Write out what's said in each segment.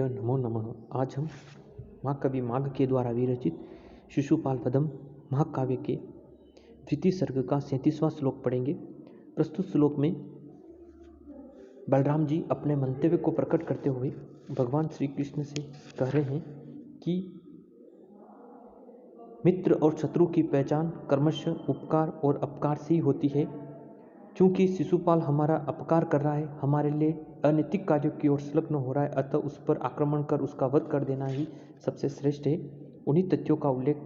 गुरुभ्यो नमो नमः। आज हम महाकवि माघ के द्वारा विरचित शिशुपाल पद्म महाकाव्य के द्वितीय सर्ग का 37वां श्लोक पढ़ेंगे। प्रस्तुत श्लोक में बलराम जी अपने मंतव्य को प्रकट करते हुए भगवान श्री कृष्ण से कह रहे हैं कि मित्र और शत्रु की पहचान क्रमशः उपकार और अपकार से ही होती है। चूंकि शिशुपाल हमारा अपकार कर रहा है, हमारे लिए अनैतिक कार्यों की ओर संलग्न हो रहा है, अतः उस पर आक्रमण कर उसका वध कर देना ही सबसे श्रेष्ठ है। उन्हीं तथ्यों का उल्लेख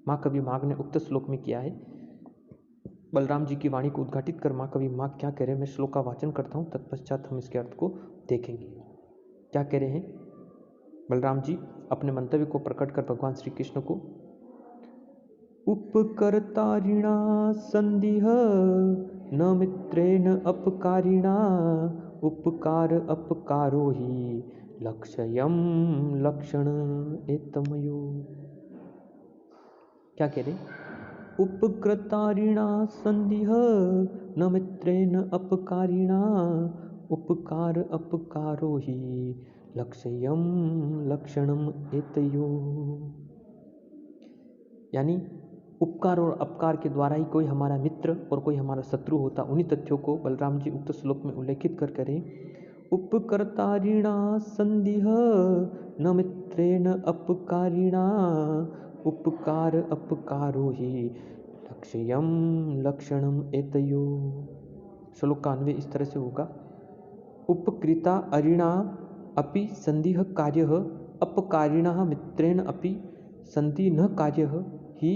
महाकवि माघ ने उक्त श्लोक में किया है। बलराम जी की वाणी को उद्घाटित कर महाकवि माघ क्या कह रहे हैं, मैं श्लोक का वाचन करता हूँ, तत्पश्चात हम इसके अर्थ को देखेंगे। क्या कह रहे हैं बलराम जी अपने मंतव्य को प्रकट कर भगवान श्री कृष्ण को, उपकर्तारिणा संदिह न मित्रेण अपकारिणा उपकार अपकारो ही लक्ष्यम लक्षण एतमयो। क्या कह रहे, उपकृतारिणा संदिह न मित्रेण अपकारिणा उपकार अपकारो ही लक्ष्यम लक्षणम एतयो। यानी उपकार और अपकार के द्वारा ही कोई हमारा मित्र और कोई हमारा शत्रु होता। उन्हीं तथ्यों को बलराम जी उक्त श्लोक में उल्लेखित कर करें, उपकर्तारिणा संदिह न मित्रेण अपकारिणा उपकार अपकारो ही लक्ष्यम लक्षणम एतयो। श्लोक का अन्वय इस तरह से होगा, उपकृता अरिणा अपि संदिह कार्यः अपकारिणः मित्रेण अपि संधि न कार्यः ही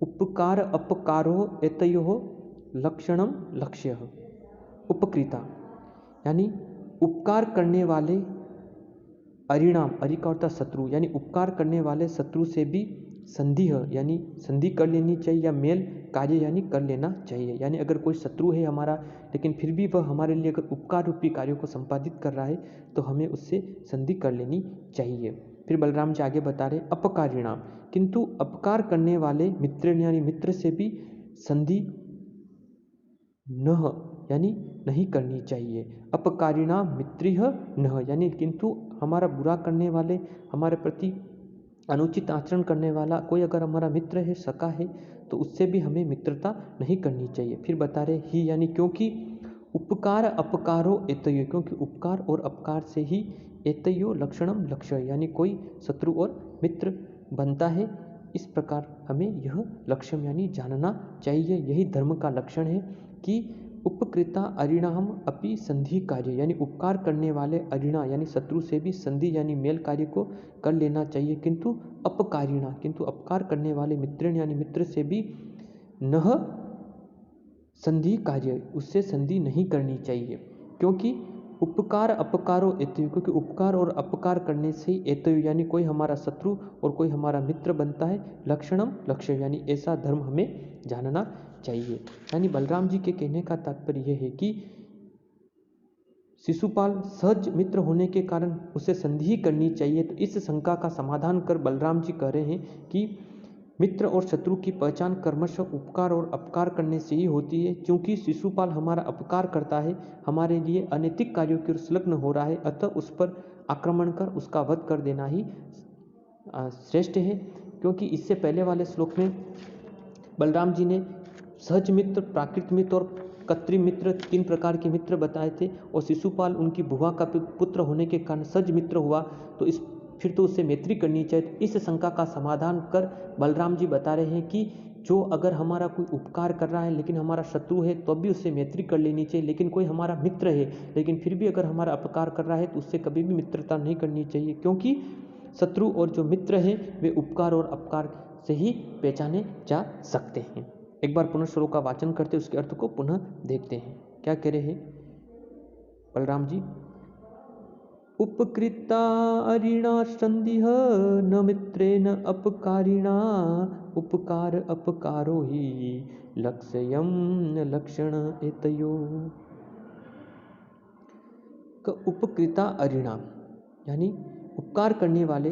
उपकार अपकारो एतयोः लक्षणम लक्ष्यः। उपकृता यानी उपकार करने वाले, अरिणाम अरि का अर्थ शत्रु, यानी उपकार करने वाले शत्रु से भी संधि यानी संधि कर लेनी चाहिए, या मेल कार्य यानी कर लेना चाहिए। यानी अगर कोई शत्रु है हमारा, लेकिन फिर भी वह हमारे लिए अगर उपकार रूपी कार्यों को संपादित कर रहा है तो हमें उससे संधि कर लेनी चाहिए। फिर बलराम जी आगे बता रहे, अपकारिणाम किंतु अपकार करने वाले मित्र यानी मित्र से भी संधि न यानी नहीं करनी चाहिए। अपकारिणा मित्रिह न यानी किंतु हमारा बुरा करने वाले, हमारे प्रति अनुचित आचरण करने वाला कोई अगर हमारा मित्र है, सखा है, तो उससे भी हमें मित्रता नहीं करनी चाहिए। फिर बता रहे ही यानी क्योंकि उपकार अपकारो एतयो, क्योंकि उपकार और अपकार से ही एतयो लक्षणम लक्ष्य यानी कोई शत्रु और मित्र बनता है। इस प्रकार हमें यह लक्ष्य यानी जानना चाहिए। यही धर्म का लक्षण है कि उपकृता अरिणाम अपि संधि कार्य यानी उपकार करने वाले अरिणा यानी शत्रु से भी संधि यानी मेल कार्य को कर लेना चाहिए, किंतु अपकारिणा किंतु अपकार करने वाले मित्र यानी मित्र से भी नह संधि कार्य उससे संधि नहीं करनी चाहिए। क्योंकि उपकार अपकारो एतयो, क्योंकि उपकार और अपकार करने से एतयो यानी कोई हमारा शत्रु और कोई हमारा मित्र बनता है। लक्षणम लक्ष्य यानी ऐसा धर्म हमें जानना चाहिए। यानी बलराम जी के कहने का तात्पर्य यह है कि शिशुपाल सहज मित्र होने के कारण उसे संधि करनी चाहिए। तो इस शंका का समाधान कर बलराम जी कह रहे हैं कि मित्र और शत्रु की पहचान क्रमशः उपकार और अपकार करने से ही होती है। क्योंकि शिशुपाल हमारा अपकार करता है, हमारे लिए अनैतिक कार्यों की ओर संलग्न हो रहा है, अतः उस पर आक्रमण कर उसका वध कर देना ही श्रेष्ठ है। क्योंकि इससे पहले वाले श्लोक में बलराम जी ने सहज मित्र, प्राकृत मित्र और कत्री मित्र 3 प्रकार के मित्र बताए थे, और शिशुपाल उनकी बुआ का पुत्र होने के कारण सहज मित्र हुआ, तो इस फिर तो उससे मैत्री करनी चाहिए। इस शंका का समाधान कर बलराम जी बता रहे हैं कि जो अगर हमारा कोई उपकार कर रहा है लेकिन हमारा शत्रु है तो भी उससे मैत्री कर लेनी चाहिए, लेकिन कोई हमारा मित्र है लेकिन फिर भी अगर हमारा अपकार कर रहा है तो उससे कभी भी मित्रता नहीं करनी चाहिए। क्योंकि शत्रु और जो मित्र हैं वे उपकार और अपकार से ही पहचाने जा सकते हैं। एक बार पुनः श्लोक का वाचन करते उसके अर्थ को पुनः देखते हैं। क्या कह रहे हैं बलराम जी, उपकृता अरिणा संदिह न मित्रेण अपकारिणा उपकार अपकारो ही लक्ष्यम लक्षण एतयो। उपकृता अरिणा यानी उपकार करने वाले,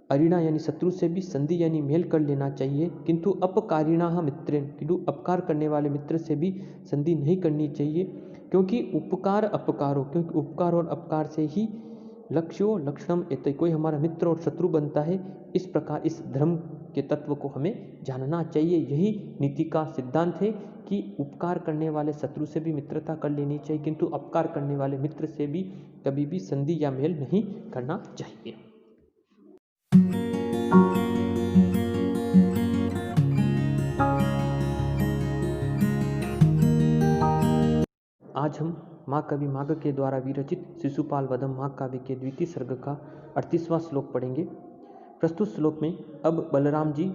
अरिणा यानी शत्रु से भी संधि यानी मेल कर लेना चाहिए, किंतु अपकारिणा मित्रेण किंतु अपकार करने वाले मित्र से भी संधि नहीं करनी चाहिए। क्योंकि उपकार अपकारो, क्योंकि उपकार और अपकार से ही लक्ष्यो लक्षणम एते, कोई हमारा मित्र और शत्रु बनता है। इस प्रकार इस धर्म के तत्व को हमें जानना चाहिए। यही नीति का सिद्धांत है कि उपकार करने वाले शत्रु से भी मित्रता कर लेनी चाहिए, किंतु अपकार करने वाले मित्र से भी कभी भी संधि या मेल नहीं करना चाहिए। आज हम माँ कवि माघ के द्वारा विरचित शिशुपाल वधम माघ काव्य के द्वितीय सर्ग का 38वां श्लोक पढ़ेंगे। प्रस्तुत श्लोक में अब बलराम जी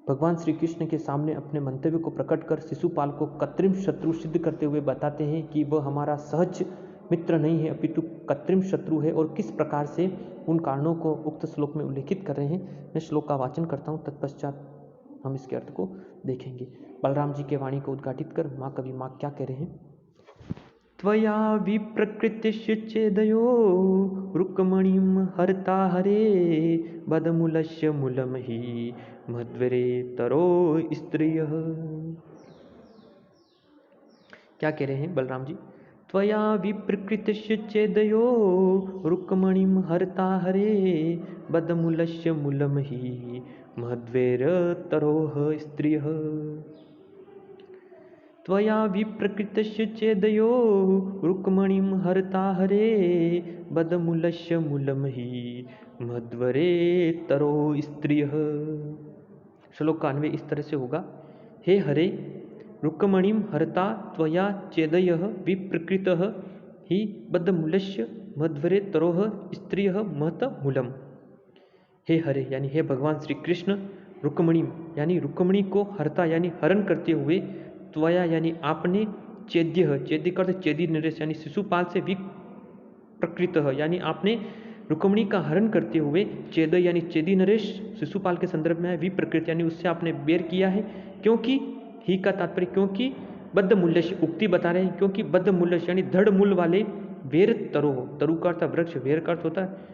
भगवान श्री कृष्ण के सामने अपने मंतव्य को प्रकट कर शिशुपाल को कृत्रिम शत्रु सिद्ध करते हुए बताते हैं कि वह हमारा सहज मित्र नहीं है, अपितु कृत्रिम शत्रु है, और किस प्रकार से उन कारणों को उक्त श्लोक में उल्लेखित कर रहे हैं। मैं श्लोक का वाचन करता हूँ, तत्पश्चात हम इसके अर्थ को देखेंगे। बलराम जी के वाणी को उद्घाटित कर माँ कवि माँ क्या कह रहे हैं। त्वया विप्रकृतिश्च चेदयो रुक्मणीं हर्ता हरे बदमूलस्य मूलम हि मध्वरे तरो स्त्रियः। क्या कह रहे हैं बलराम जी। त्वया विप्रकृतिश्च चेदयो रुक्मणीं हर्ता हरे बदमूलस्य मूलम हि मध्वेर तरोः स्त्रियः। त्वया विप्रकृतस्य चेदयो रुक्मणीं हर्ता हरे बदमूलस्य मूलम हि मध्वरे तरो स्त्रियः। श्लोक का अन्वय इस तरह से होगा। हे हरे, रुक्मणीं हर्ता त्वया चेदयः विप्रकृतः हि बदमूलस्य मध्वरे तरोः स्त्रियः महत मूलम। हे हरे यानी हे भगवान श्री कृष्ण, रुक्मणी यानी रुक्मणी को हर्ता यानी हरण करते हुए, त्वया यानी आपने, चेद्य चेद्य करते चेदी नरेश यानी शिशुपाल से विप्रकृत यानी आपने रुक्मणी का हरण करते हुए, चेद यानी चेदी नरेश शिशुपाल के संदर्भ में है, विप्रकृत यानी उससे आपने बेर किया है। क्योंकि ही का तात्पर्य क्योंकि बद्ध मूल्य उक्ति बता रहे हैं, क्योंकि बद्ध मूल्य यानी दृढ़ मूल वाले वेर तरो, तरु का अर्थ वृक्ष, वेर का अर्थ होता है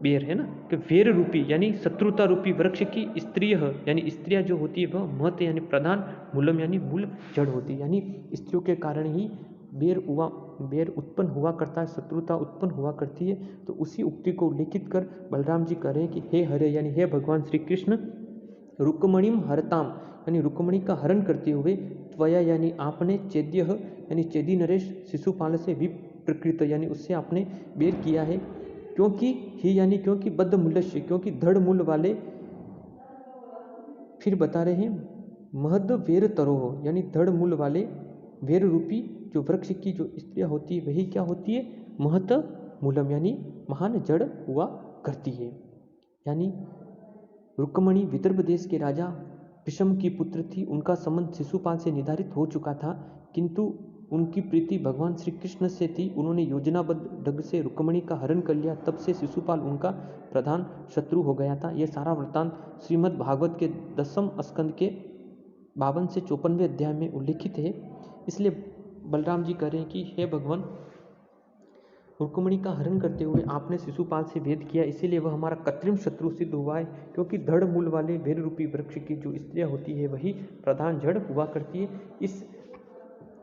बेर, है ना, कि वेर रूपी यानी शत्रुता रूपी वृक्ष की स्त्रिय यानी स्त्रियां जो होती है वह महत यानी प्रधान, मूलम यानी मूल जड़ होती है, यानी स्त्रियों के कारण ही बेर उत्पन्न हुआ करता है, शत्रुता उत्पन्न हुआ करती है। तो उसी उक्ति को उल्लेखित कर बलराम जी कह रहे हैं कि हे हरे यानी हे भगवान श्री कृष्ण, रुक्मणीम हरताम यानी रुक्मणी का हरण करते हुए, त्वया यानी आपने, चेद्य यानी चेदी नरेश शिशुपाल से विप्रकृत यानी उससे आपने बेर किया है। क्योंकि ही यानी क्योंकि बद्ध मूल्य, क्योंकि दृढ़ मूल वाले, फिर बता रहे हैं महद वेर तरोह यानी दृढ़ मूल वाले वेर रूपी जो वृक्ष की जो स्त्रियां होती है वही क्या होती है, महत मूलम यानी महान जड़ हुआ करती है। यानी रुक्मणी विदर्भ देश के राजा विषम की पुत्र थी, उनका संबंध शिशुपाल से निर्धारित हो चुका था, किंतु उनकी प्रीति भगवान श्री कृष्ण से थी। उन्होंने योजनाबद्ध ढंग से रुक्मणी का हरण कर लिया, तब से शिशुपाल उनका प्रधान शत्रु हो गया था। यह सारा वृत्तांत श्रीमद् भागवत के 10वें स्कंद के 52 से 54वें अध्याय में उल्लेखित है। इसलिए बलराम जी कह रहे हैं कि हे भगवान, रुक्मणी का हरण करते हुए आपने शिशुपाल से भेद किया, इसीलिए वह हमारा कृत्रिम शत्रु सिद्ध हुआ है। क्योंकि दृढ़ मूल वाले वेर रूपी वृक्ष की जो स्त्रियां होती है वही प्रधान जड़ हुआ करती है। इस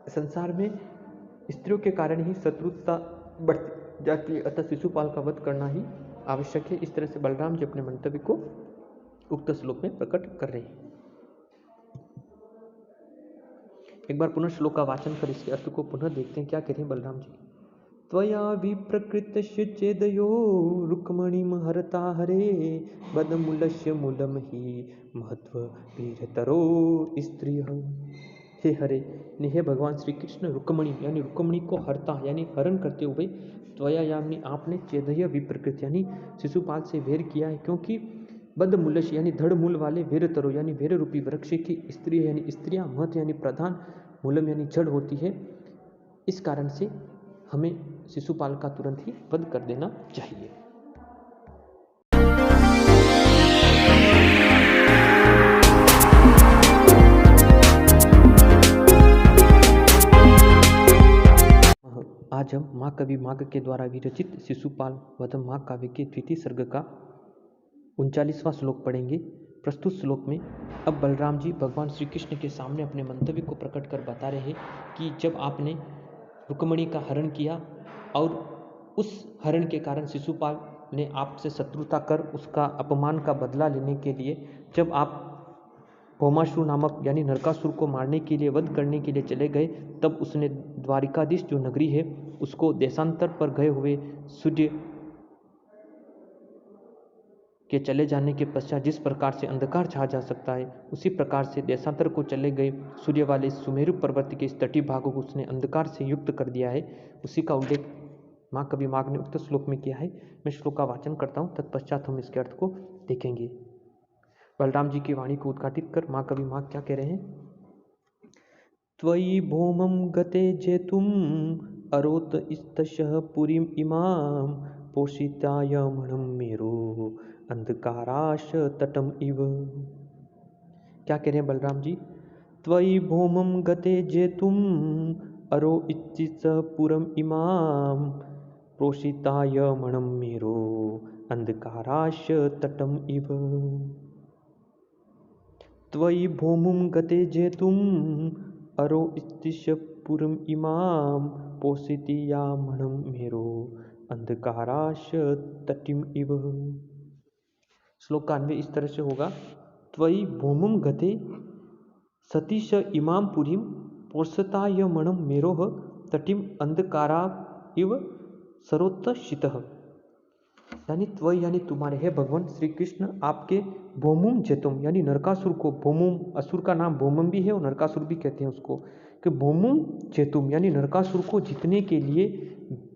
संसार में स्त्रियों के कारण ही शत्रुता बढ़ती जाती है, अतः शिशुपाल का वध करना ही आवश्यक है। इस तरह से बलराम जी अपने मंतव्य को उक्त श्लोक में प्रकट कर रहे हैं। एक बार पुनः श्लोक का वाचन कर इसके अर्थ को पुनः देखते हैं। क्या कह रहे हैं बलराम जी। त्वया विप्रकृतस्य चेदयो रुक्मणीं हरता हरे बदमूलस्य मूलम हि महत्व वीरतरो स्त्रियः। हे हरे ने हे भगवान श्री कृष्ण, रुक्मणी यानी रुक्मणी को हरता यानी हरण करते हुए, त्वया यानी आपने, चेदय विप्रकृत यानी शिशुपाल से वेर किया है। क्योंकि बद्ध मूलश यानी दृढ़ मूल वाले वेर तरो यानी वेर रूपी वृक्ष की स्त्री यानी स्त्रियां, महत यानी प्रधान, मूलम यानी जड़ होती है। इस कारण से हमें शिशुपाल का तुरंत ही वध कर देना चाहिए। आज हम माँ कवि माघ के द्वारा विरचित शिशुपाल वधम माघ काव्य के द्वितीय सर्ग का 39वां श्लोक पढ़ेंगे। प्रस्तुत श्लोक में अब बलराम जी भगवान श्री कृष्ण के सामने अपने मंतव्य को प्रकट कर बता रहे हैं कि जब आपने रुक्मिणी का हरण किया और उस हरण के कारण शिशुपाल ने आपसे शत्रुता कर उसका अपमान का बदला लेने के लिए जब आप भौमासुर नामक यानी नरकासुर को मारने के लिए वध करने के लिए चले गए, तब उसने द्वारिकाधीश जो नगरी है उसको देशांतर पर गए हुए सूर्य के चले जाने के पश्चात जिस प्रकार से अंधकार छा जा सकता है, उसी प्रकार से देशांतर को चले गए सूर्य वाले सुमेरु पर्वत के इस तटीय भागों को उसने अंधकार से युक्त कर दिया है। उसी का उल्लेख माँ कवि माघ ने उक्त श्लोक में किया है। मैं श्लोक का वाचन करता हूँ, तत्पश्चात हम इसके अर्थ को देखेंगे। बलराम जी की वाणी को उद्घाटित कर माँ कवि माघ क्या कह रहे हैं? त्वयि भौमं गते जेतुम अरोत इस्तशः पुरीम इमाम पोषिताय मणम मेरो अंधकाराश तटम इव। क्या कह रहे हैं बलराम जी? त्वयि भौमं गते जेतुम अरो इस्तशः पुरम इमाम पोषिताय मणम मेरो अंधकाराश तटम इव। त्वयि भौमुं गते जेतुम अरो इस्तिश पुरम इमाम पोषितिया मणम मेरो अंधकाराश तटिम इव। श्लोक का अन्वय इस तरह से होगा, त्वयि भौमुं गते सतीश इमाम पुरीम पोषताय मणम मेरोह तटिम अंधकारा इव सरोत्तशितः। यानी त्वयि यानी तुम्हारे है भगवान श्री कृष्ण, आपके भौमुम जेतुम यानी नरकासुर को, भौमुम असुर का नाम भौमम भी है और नरकासुर भी कहते हैं उसको, कि भौमुम जेतुम यानी नरकासुर को जीतने के लिए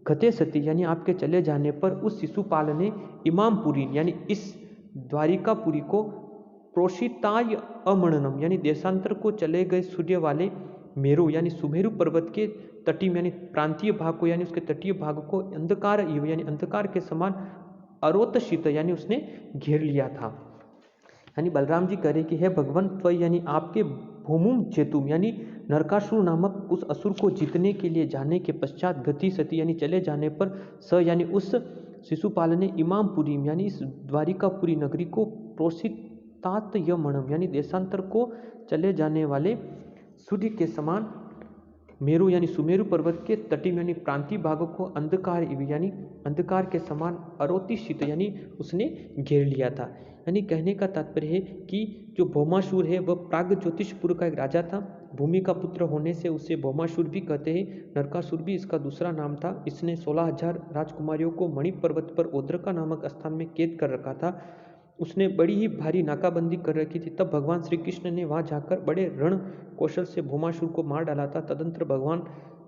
गते सती यानी आपके चले जाने पर उस शिशुपाल ने इमामपुरी यानी इस द्वारिकापुरी को प्रोषिताय अमणनम यानी देशांतर को चले गए सूर्य वाले मेरु यानी सुमेरु पर्वत के तटीय यानी प्रांतीय भाग को यानी उसके तटीय भाग को अंधकार यानी अंधकार के समान अरोतशित यानी उसने घेर लिया था। यानी बलराम जी कह रहे कि हे भगवान, त्वयि यानी आपके भूमुम चेतुम यानी नरकासुर नामक उस असुर को जीतने के लिए जाने के पश्चात गति सती यानी चले जाने पर स यानी उस शिशुपाल ने इमामपुरी यानी इस द्वारिकापुरी नगरी को प्रोषितात यमणम यानी देशांतर को चले जाने वाले सूर्य के समान मेरु यानी सुमेरु पर्वत के तटीय यानी प्रांतीय भागों को अंधकार यानी अंधकार के समान अरोतिशित यानी उसने घेर लिया था। यानी कहने का तात्पर्य है कि जो भौमासुर है वह प्राग ज्योतिषपुर का एक राजा था। भूमि का पुत्र होने से उसे भौमासुर भी कहते हैं, नरकासुर भी इसका दूसरा नाम था। इसने 16,000 राजकुमारियों को मणि पर्वत पर ओद्रका नामक स्थान में कैद कर रखा था। उसने बड़ी ही भारी नाकाबंदी कर रखी थी। तब भगवान श्री कृष्ण ने वहां जाकर बड़े रण कौशल से भौमासुर को मार डाला था। तदंतर भगवान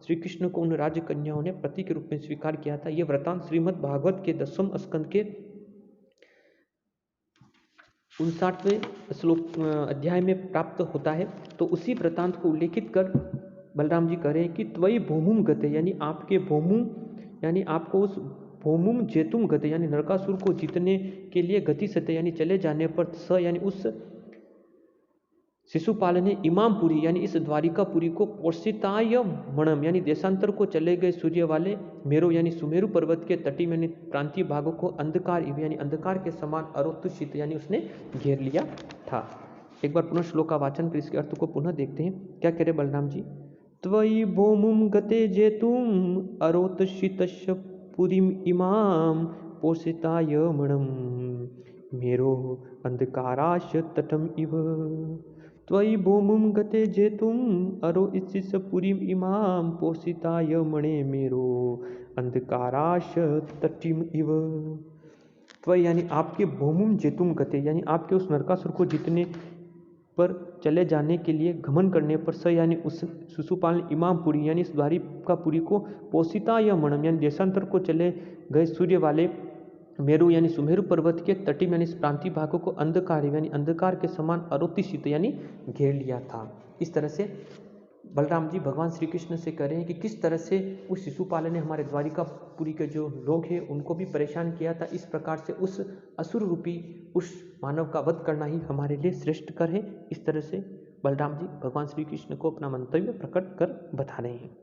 श्री कृष्ण को उन राजकन्याओं ने पति के रूप में स्वीकार किया था। यह वृतांत श्रीमद् भागवत के 10वें स्कंद के 59वें श्लोक अध्याय में प्राप्त होता है। तो उसी वृतांत को उल्लेखित कर बलराम जी कह रहे हैं कि त्वयि भौमुम गते यानी आपके भौमुम यानी आपको उस भौमुम जेतुम गते यानी नरकासुर को जीतने के लिए गति सत्य यानी चले जाने पर स यानी उस शिशुपाल ने इमामपुरी यानी इस द्वारिकापुरी को पोषिताय मणम यानी देशांतर को चले गए सूर्य वाले मेरो यानी सुमेरु पर्वत के तटीय यानी प्रांतीय भागों को अंधकार यानी अंधकार के समान अरोतुषित यानी उसने घेर लिया था। एक बार पुनः श्लोक का वाचन कर इसके अर्थ को पुनः देखते हैं। क्या कह रहे बलराम जी? त्वयि भौमुम गते जेतुम अरोतशितस्य पुरीम इमाम पोषिताय मणम मेरो अंधकाराश तटम इव। त्वयि भौमुम गते जेतुम अरो इस्य पुरीम इमाम पोषिताय मणे मेरो अंधकाराश तटिम इव। त्वयि यानी आपके भौमुम जेतुम गते यानी आपके उस नरकासुर को जीतने पर चले जाने के लिए घमन करने पर स यानी उस शिशुपाल इमामपुरी यानी इस द्वारिकापुरी को पोषिता या मणम यानी देशांतर को चले गए सूर्य वाले मेरु यानी सुमेरु पर्वत के तटीय यानी इस प्रांतीय भागों को अंधकार यानी अंधकार के समान अरोतिशित यानी घेर लिया था। इस तरह से बलराम जी भगवान श्री कृष्ण से कह रहे हैं कि किस तरह से उस शिशुपाल ने हमारे द्वारिकापुरी के जो लोग हैं उनको भी परेशान किया था। इस प्रकार से उस असुर रूपी उस मानव का वध करना ही हमारे लिए श्रेष्ठ कर है। इस तरह से बलराम जी भगवान श्री कृष्ण को अपना मंतव्य प्रकट कर बता रहे हैं।